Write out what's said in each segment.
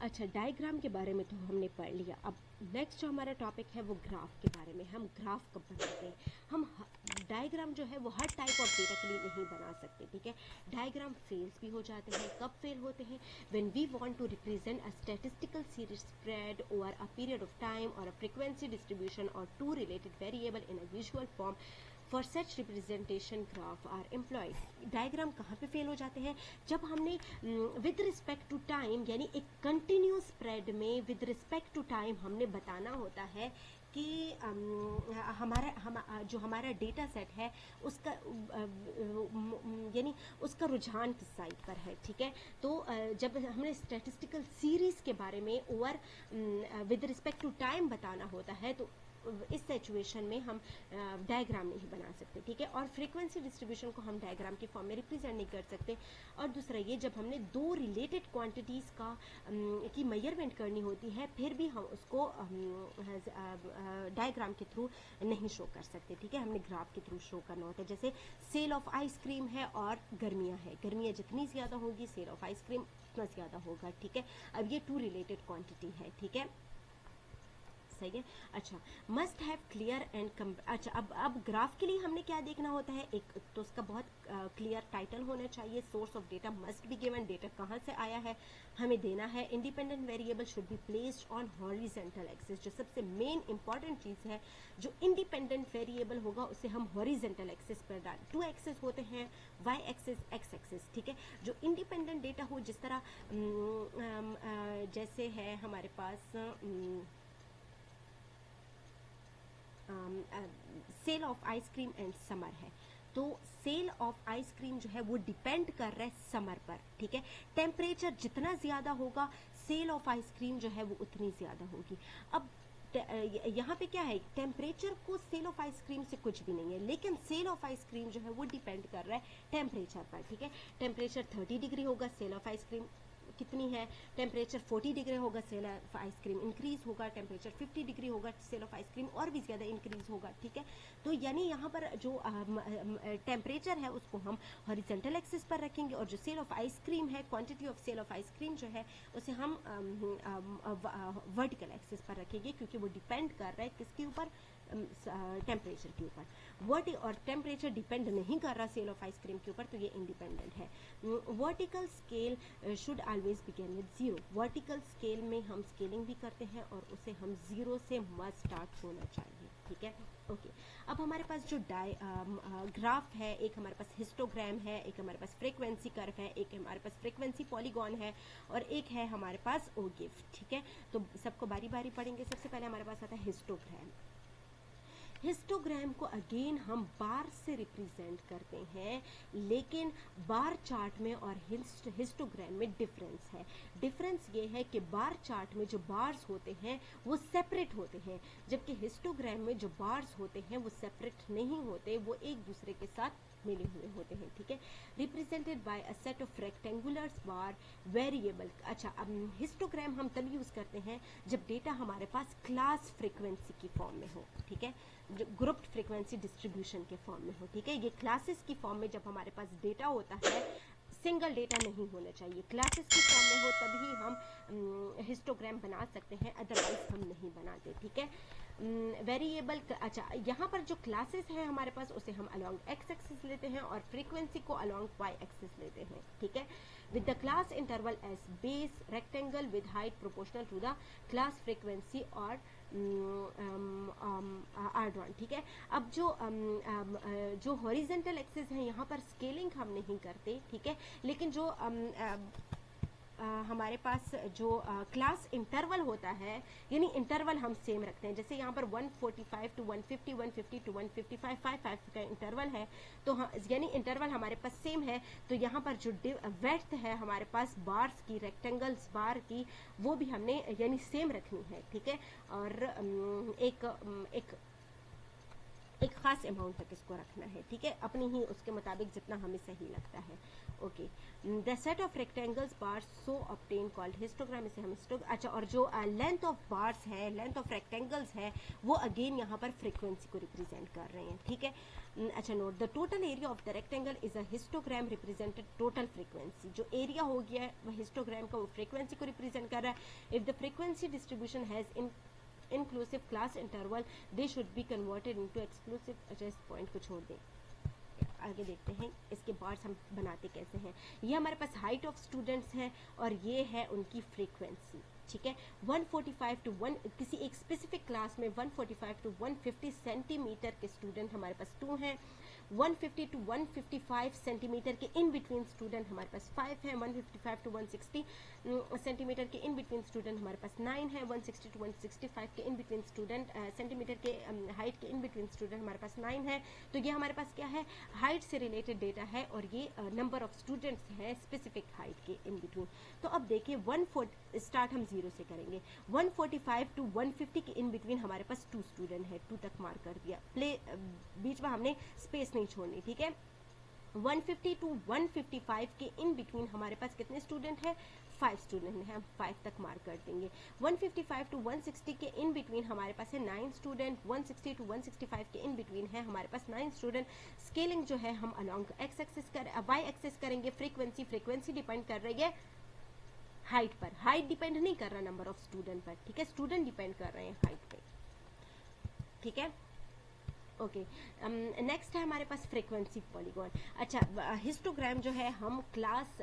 अच्छा, डायग्राम के बारे में तो हमने पढ़ लिया। अब नेक्स्ट जो हमारा टॉपिक है वो ग्राफ के बारे में। हम ग्राफ कब बनाते हैं? हम डायग्राम जो है वो हर टाइप ऑफ डेटा के लिए नहीं बना सकते, ठीक है। डायग्राम फेल्स भी हो जाते हैं। कब फेल होते हैं? When we want to represent a statistical series spread over a period of time और अ फ्रीक्वेंसी डिस्ट्रीब्यूशन और two related variable in a visual form. For such representation graph are employed. Diagram कहाँ पे fail हो जाते हैं? जब हमने with respect to time, यानी एक कंटिन्यूस स्प्रेड में विद रिस्पेक्ट टू टाइम हमने बताना होता है कि जो हमारा डेटा सेट है उसका यानी उसका रुझान किस साइड पर है, ठीक है। तो जब हमने स्टैटिस्टिकल सीरीज के बारे में over with respect to time बताना होता है तो इस सिचुएशन में हम डायग्राम नहीं बना सकते, ठीक है। और फ्रीक्वेंसी डिस्ट्रीब्यूशन को हम डायग्राम की फॉर्म में रिप्रेजेंट नहीं कर सकते। और दूसरा ये, जब हमने दो रिलेटेड क्वांटिटीज़ की मेजरमेंट करनी होती है फिर भी हम उसको डायग्राम के थ्रू नहीं शो कर सकते, ठीक है। हमने ग्राफ के थ्रू शो करना होता है। जैसे सेल ऑफ आइसक्रीम है और गर्मियाँ है, गर्मियाँ जितनी ज़्यादा होगी सेल ऑफ आइसक्रीम उतना ज़्यादा होगा, ठीक है। अब ये टू रिलेटेड क्वांटिटी है, ठीक है, सही है। अच्छा, मस्ट हैव क्लियर एंड अच्छा, अब ग्राफ के लिए हमने क्या देखना होता है? एक तो उसका बहुत क्लियर टाइटल होना चाहिए। Source of data must be given, data कहाँ से आया है हमें देना है। Independent variable should be placed on horizontal axis. जो सबसे मेन इंपॉर्टेंट चीज़ है, जो इंडिपेंडेंट वेरिएबल होगा उसे हम हॉरिजेंटल एक्सिस पर डाल। टू एक्सिस होते हैं, वाई एक्सिस, एक्स एक्सिस, ठीक है। जो इंडिपेंडेंट डेटा हो, जिस तरह जैसे है हमारे पास sale of ice cream and summer है, तो सेल ऑफ आइसक्रीम जो है वो डिपेंड कर रहा है समर पर, ठीक है। टेम्परेचर जितना ज़्यादा होगा सेल ऑफ आइसक्रीम जो है वो उतनी ज़्यादा होगी। अब यहाँ पे क्या है, टेम्परेचर को सेल ऑफ आइसक्रीम से कुछ भी नहीं है, लेकिन सेल ऑफ आइसक्रीम जो है वो डिपेंड कर रहा है टेम्परेचर पर, ठीक है। टेम्परेचर 30 डिग्री होगा, सेल ऑफ आइसक्रीम कितनी है? टेम्परेचर 40 डिग्री होगा, सेल ऑफ आइसक्रीम इंक्रीज होगा। टेम्परेचर 50 डिग्री होगा, सेल ऑफ आइसक्रीम और भी ज़्यादा इंक्रीज होगा, ठीक है। तो यानी यहाँ पर जो टेम्परेचर है उसको हम हॉरिजॉन्टल एक्सिस पर रखेंगे और जो सेल ऑफ आइसक्रीम है, quantity of sale of ice cream जो है उसे हम वर्टिकल एक्सिस पर रखेंगे, क्योंकि वो डिपेंड कर रहा है किसके ऊपर? टेम्परेचर के ऊपर। और टेम्परेचर डिपेंड नहीं कर रहा सेल ऑफ आइसक्रीम के ऊपर, तो ये इंडिपेंडेंट है। Vertical scale should always begin with zero. Vertical scale में हम स्केलिंग भी करते हैं और उसे हम जीरो से मस्ट स्टार्ट होना चाहिए, ठीक है। ओके, अब हमारे पास जो ग्राफ है, एक हमारे पास हिस्टोग्राम है, एक हमारे पास फ्रीक्वेंसी कर्व है, एक हमारे पास फ्रीक्वेंसी पॉलीगॉन है और एक है हमारे पास ओगिव, ठीक है। तो सबको बारी बारी पढ़ेंगे। सबसे पहले हमारे पास आता है हिस्टोग्राम। हिस्टोग्राम को अगेन हम बार से रिप्रेजेंट करते हैं, लेकिन बार चार्ट में और हिस्टोग्राम में डिफरेंस है। डिफरेंस ये है कि बार चार्ट में जो बार्स होते हैं वो सेपरेट होते हैं, जबकि हिस्टोग्राम में जो बार्स होते हैं वो सेपरेट नहीं होते, वो एक दूसरे के साथ मिले हुए होते हैं, ठीक है। Represented by a set of rectangular bar variable. अच्छा, अब हिस्टोग्राम हम तब यूज करते हैं जब डेटा हमारे पास क्लास फ्रीक्वेंसी की फॉर्म में हो, ठीक है, जो ग्रुप्ड फ्रीक्वेंसी डिस्ट्रीब्यूशन के फॉर्म में हो, ठीक है। ये क्लासेस की फॉर्म में जब हमारे पास डेटा होता है, सिंगल डेटा नहीं होना चाहिए, क्लासेस की फॉर्म में हो तभी हम हिस्टोग्राम बना सकते हैं, अदरवाइज हम नहीं बनाते, ठीक है। वेरिएबल, अच्छा, यहाँ पर जो क्लासेस हैं हमारे पास उसे हम अलॉन्ग एक्स एक्सिस लेते हैं और फ्रीक्वेंसी को अलॉन्ग वाई एक्सिस लेते हैं, ठीक है। With the class interval as base rectangle with height proportional to the class frequency और R1, ठीक है। अब जो हॉरिजेंटल एक्सिस है यहाँ पर स्केलिंग हम नहीं करते, ठीक है, लेकिन जो हमारे पास जो क्लास इंटरवल होता है, यानी इंटरवल हम सेम रखते हैं। जैसे यहाँ पर 145 टू 150, 150 टू 155, 55 का इंटरवल है, तो यानी इंटरवल हमारे पास सेम है, तो यहाँ पर जो वेड्थ है हमारे पास बार्स की, रेक्टेंगल्स बार की, वो भी हमने यानी सेम रखनी है, ठीक है। और एक एक खास अमाउंट तक इसको रखना है, ठीक है, अपनी ही उसके मुताबिक जितना हमें सही लगता है। Okay, the set of rectangles bars so obtain called histogram, इसे हम अच्छा, और जो लेंथ ऑफ बार्स है, लेंथ ऑफ रेक्टेंगल्स है, वो अगेन यहाँ पर फ्रीक्वेंसी को रिप्रेजेंट कर रहे हैं, ठीक है। अच्छा, note the total area of the rectangle is a histogram represented total frequency, जो एरिया हो गया है वह हिस्टोग्राम का वो फ्रीक्वेंसी को रिप्रेजेंट कर रहा है। If the frequency distribution has inclusive class interval they should be converted into exclusive। अच्छा, इस पॉइंट को छोड़ दें, आगे देखते हैं इसके बार्स हम बनाते कैसे हैं। ये हमारे पास हाइट ऑफ स्टूडेंट्स हैं और ये है उनकी फ्रीक्वेंसी, ठीक है। 145 टू 1 किसी एक स्पेसिफिक क्लास में 145 टू 150 सेंटीमीटर के स्टूडेंट हमारे पास 2 हैं। 150 टू 155 सेंटीमीटर के इन बिटवीन स्टूडेंट हमारे पास 5 हैं। 155 टू 160 सेंटीमीटर के इन बिटवीन स्टूडेंट हमारे पास 9 है। 160 टू 165 के इन बिटवीन स्टूडेंट सेंटीमीटर के हाइट के इन बिटवीन स्टूडेंट हमारे पास 9 है। तो ये हमारे पास क्या है, हाइट से रिलेटेड डेटा है और ये नंबर ऑफ स्टूडेंट्स हैं स्पेसिफिक हाइट के इन बिटवीन। तो अब देखिए 140 स्टार्ट हम 0 से करेंगे। 145 टू 150 के इन बिटवीन हमारे पास 2 स्टूडेंट है, 2 तक मार्क कर दिया, प्ले बीच में हमने स्पेस नहीं छोड़नी, ठीक है। 150 टू 155 के इन बिटवीन हमारे पास कितने स्टूडेंट हैं, 5 स्टूडेंट हैं, हम 5 तक मार्क कर देंगे। 155 टू 160 के इन बिटवीन हमारे पास है 9 स्टूडेंट। 160 टू 165 के इन बिटवीन है हमारे पास 9 स्टूडेंट। स्केलिंग जो है हम अलोंग एक्स एक्सिस कर वाई एक्सिस करेंगे। फ्रीक्वेंसी डिपेंड कर रही है हाइट पर, हाइट डिपेंड नहीं कर रहा नंबर ऑफ स्टूडेंट पर, ठीक है, स्टूडेंट डिपेंड कर रहे हैं हाइट पे, ठीक है। ओके, नेक्स्ट है हमारे पास फ्रीक्वेंसी पॉलीगॉन। अच्छा, हिस्टोग्राम जो है हम क्लास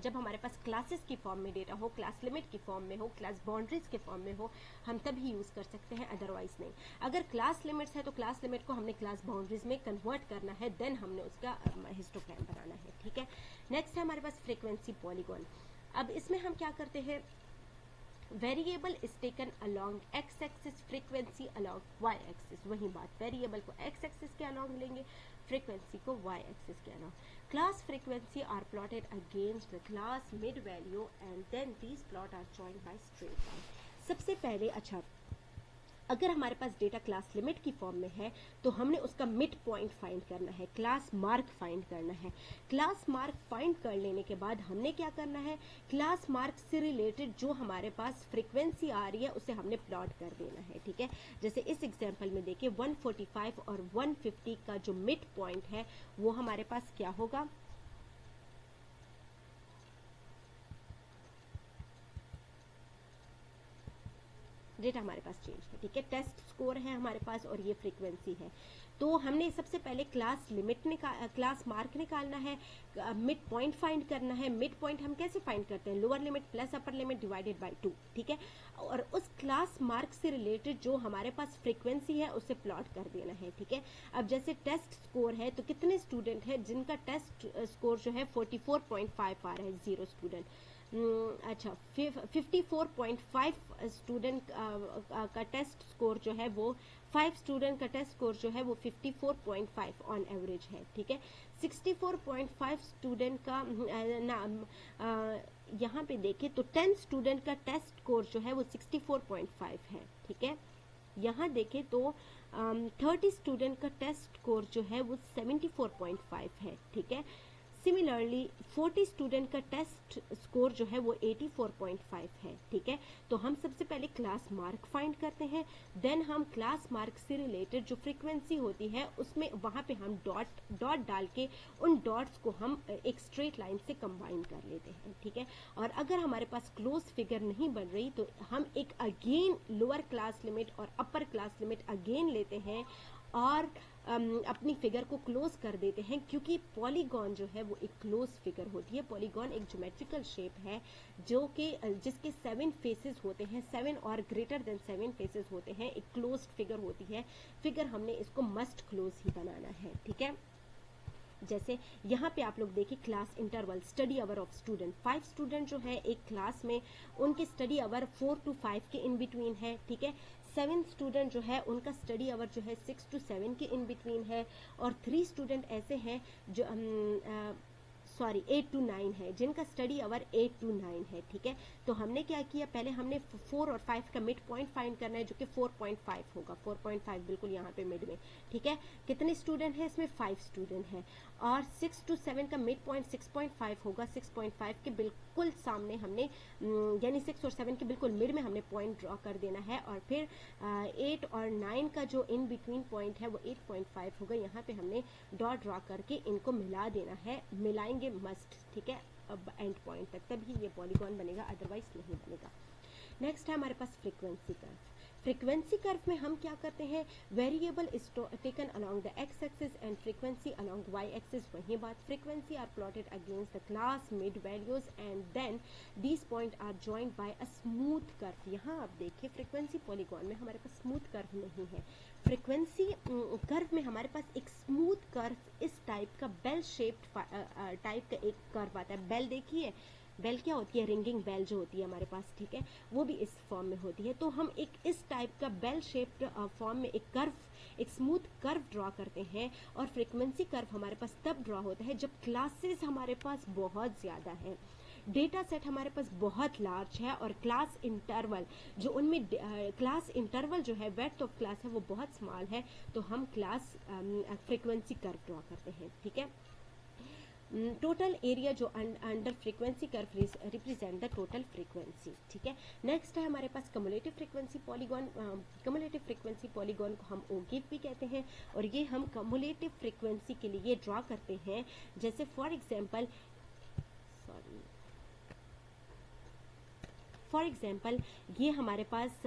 जब हमारे पास क्लासेस की फॉर्म में डेटा हो, क्लास लिमिट की फॉर्म में हो, क्लास बाउंड्रीज के फॉर्म में हो, हम तभी यूज़ कर सकते हैं, अदरवाइज नहीं। अगर क्लास लिमिट्स है तो क्लास लिमिट को हमने क्लास बाउंड्रीज में कन्वर्ट करना है, देन हमने उसका हिस्टोग्राम बनाना है, ठीक है। नेक्स्ट है हमारे पास फ्रीक्वेंसी पॉलीगॉन। अब इसमें हम क्या करते हैं, variable is taken along x axis, frequency along y axis. वही बात, वेरिएबल को एक्स एक्सिस के अलॉन्ग लेंगे, फ्रीक्वेंसी को वाई एक्सिस के along. Class frequency are plotted against the class mid value and then these plot are joined by straight line. सबसे पहले, अच्छा, अगर हमारे पास डेटा क्लास लिमिट की फॉर्म में है तो हमने उसका मिड पॉइंट फाइंड करना है, क्लास मार्क फाइंड करना है। क्लास मार्क फाइंड कर लेने के बाद हमने क्या करना है, क्लास मार्क से रिलेटेड जो हमारे पास फ्रीक्वेंसी आ रही है उसे हमने प्लॉट कर देना है, ठीक है। जैसे इस एग्जांपल में देखिए 145 और 150 का जो मिड पॉइंट है वो हमारे पास क्या होगा, डेटा हमारे पास चेंज है, ठीक है। टेस्ट स्कोर है हमारे पास और ये फ्रीक्वेंसी है। तो हमने सबसे पहले क्लास लिमिट क्लास मार्क निकालना है, मिड पॉइंट फाइंड करना है। मिड पॉइंट हम कैसे फाइंड करते हैं, lower limit plus upper limit divided by 2, ठीक है। और उस क्लास मार्क से रिलेटेड जो हमारे पास फ्रीक्वेंसी है उसे प्लॉट कर देना है, ठीक है। अब जैसे टेस्ट स्कोर है तो कितने स्टूडेंट है जिनका टेस्ट स्कोर जो है 44.5 आ रहा है, 0 स्टूडेंट। अच्छा, 54.5 स्टूडेंट का टेस्ट स्कोर जो है वो 5 स्टूडेंट का टेस्ट स्कोर जो है वो 54.5 ऑन एवरेज है, ठीक है। 64.5 स्टूडेंट का यहाँ पे देखें तो 10 स्टूडेंट का टेस्ट स्कोर जो है वो 64.5 है, ठीक है। यहाँ देखें तो 30 स्टूडेंट का टेस्ट स्कोर जो है वो 74.5 है, ठीक है। सिमिलरली 40 स्टूडेंट का टेस्ट स्कोर जो है वो 84.5 है, ठीक है। तो हम सबसे पहले क्लास मार्क फाइंड करते हैं, देन हम क्लास मार्क से रिलेटेड जो फ्रीक्वेंसी होती है उसमें वहाँ पे हम डॉट डाल के उन डॉट्स को हम एक स्ट्रेट लाइन से कंबाइन कर लेते हैं, ठीक है। और अगर हमारे पास क्लोज फिगर नहीं बन रही तो हम एक अगेन लोअर क्लास लिमिट और अपर क्लास लिमिट अगेन लेते हैं और अपनी फिगर को क्लोज कर देते हैं, क्योंकि पॉलीगॉन जो है वो एक क्लोज फिगर होती है। पॉलीगॉन एक ज्योमेट्रिकल शेप है जो कि जिसके 7 फेसेस होते हैं, 7 और ग्रेटर देन 7 फेसेस होते हैं, एक क्लोज्ड फिगर होती है। फिगर हमने इसको मस्ट क्लोज ही बनाना है, ठीक है। जैसे यहाँ पे आप लोग देखिए class interval, study hour of student, 5 student जो है एक क्लास में, उनके स्टडी आवर 4 to 5 के इन बिटवीन है, ठीक है। 7 स्टूडेंट जो है उनका स्टडी आवर जो है 6 to 7 के इन बिटवीन है और 3 स्टूडेंट ऐसे हैं जो सॉरी 8 to 9 है, जिनका स्टडी आवर 8 to 9 है, ठीक है। तो हमने क्या किया, पहले हमने 4 और 5 का मिड पॉइंट फाइंड करना है, जो कि 4.5 होगा, 4.5 बिल्कुल यहाँ पे मिड में, ठीक है। कितने स्टूडेंट हैं इसमें, 5 स्टूडेंट हैं। और 6 to 7 का मिड पॉइंट 6.5 होगा, 6.5 के बिल्कुल सामने हमने यानी 6 और 7 के बिल्कुल मिड में हमने पॉइंट ड्रॉ कर देना है। और फिर 8 और 9 का जो इन बिटवीन पॉइंट है वो 8.5 होगा, यहाँ पे हमने डॉट ड्रॉ करके इनको मिला देना है, मिलाएंगे मस्ट, ठीक है, अब एंड पॉइंट तक, तभी ये पॉलीगॉन बनेगा, अदरवाइज नहीं बनेगा। नेक्स्ट है हमारे पास फ्रीक्वेंसी कर्व। फ्रीक्वेंसी कर्व में हम क्या करते हैं, variable is taken along the x axis and frequency along y axis. वही बात, frequency are plotted against the class mid values and then these point are joined by a smooth curve. यहाँ आप देखिए फ्रीक्वेंसी पॉलीगॉन में हमारे पास smooth curve नहीं है, frequency curve में हमारे पास एक स्मूथ कर्व इस टाइप का बेल शेप्ड टाइप का एक कर्व आता है। बेल देखिए, बेल क्या होती है, रिंगिंग बेल जो होती है हमारे पास, ठीक है, वो भी इस फॉर्म में होती है। तो हम एक इस टाइप का बेल शेप्ड फॉर्म में एक कर्व, एक स्मूथ कर्व ड्रॉ करते हैं। और फ्रीक्वेंसी कर्व हमारे पास तब ड्रॉ होता है जब क्लासेस हमारे पास बहुत ज़्यादा है, डेटा सेट हमारे पास बहुत लार्ज है, और क्लास इंटरवल जो उनमें क्लास इंटरवल जो है, वेड्थ ऑफ क्लास है, वो बहुत स्मॉल है। तो हम क्लास फ्रीक्वेंसी कर्व ड्रॉ करते हैं, ठीक है। टोटल एरिया जो under frequency curve represent the total frequency, ठीक है। नेक्स्ट है हमारे पास cumulative frequency polygon. Cumulative frequency polygon को हम ओगिव भी कहते हैं, और ये हम कम्युलेटिव फ्रीक्वेंसी के लिए ड्रॉ करते हैं। जैसे फॉर एग्जांपल ये हमारे पास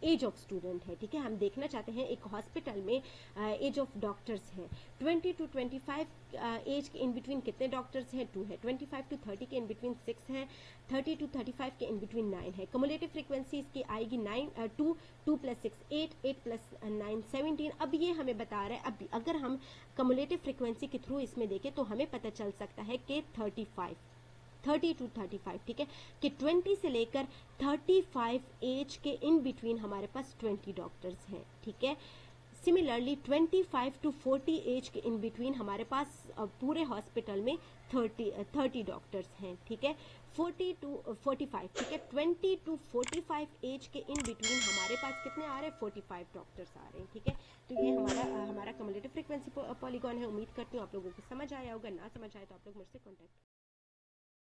एज ऑफ स्टूडेंट है, ठीक है। हम देखना चाहते हैं एक हॉस्पिटल में एज ऑफ डॉक्टर्स हैं 20 to 25 एज के इन बिटवीन कितने डॉक्टर्स हैं, 2 है। 25 to 30 के इन बिटवीन 6 हैं, 30 to 35 के इन बिटवीन 9 है। कम्युलेटिव फ्रीक्वेंसी इसकी आएगी 2 + 6 8 8 + 9 17। अब ये हमें बता रहा है, अब अगर हम कम्युलेटिव फ्रीक्वेंसी के थ्रू इसमें देखें तो हमें पता चल सकता है कि 30 to 35, ठीक है, कि 20 से लेकर 35 एज के इन बिटवीन हमारे पास 20 डॉक्टर्स हैं, ठीक है। सिमिलरली 25 to 40 एज के इन बिटवीन हमारे पास पूरे हॉस्पिटल में 30 डॉक्टर्स हैं, ठीक है। 40 to 45, ठीक है, 20 to 45 एज के इन बिटवीन हमारे पास कितने आ रहे हैं, 45 डॉक्टर्स आ रहे हैं, ठीक है। तो ये हमारा कम्युलेटिव फ्रीक्वेंसी पॉलीगॉन है। उम्मीद करती हूँ आप लोगों को समझ आया होगा, ना समझ आए तो आप लोग मुझसे कॉन्टैक्ट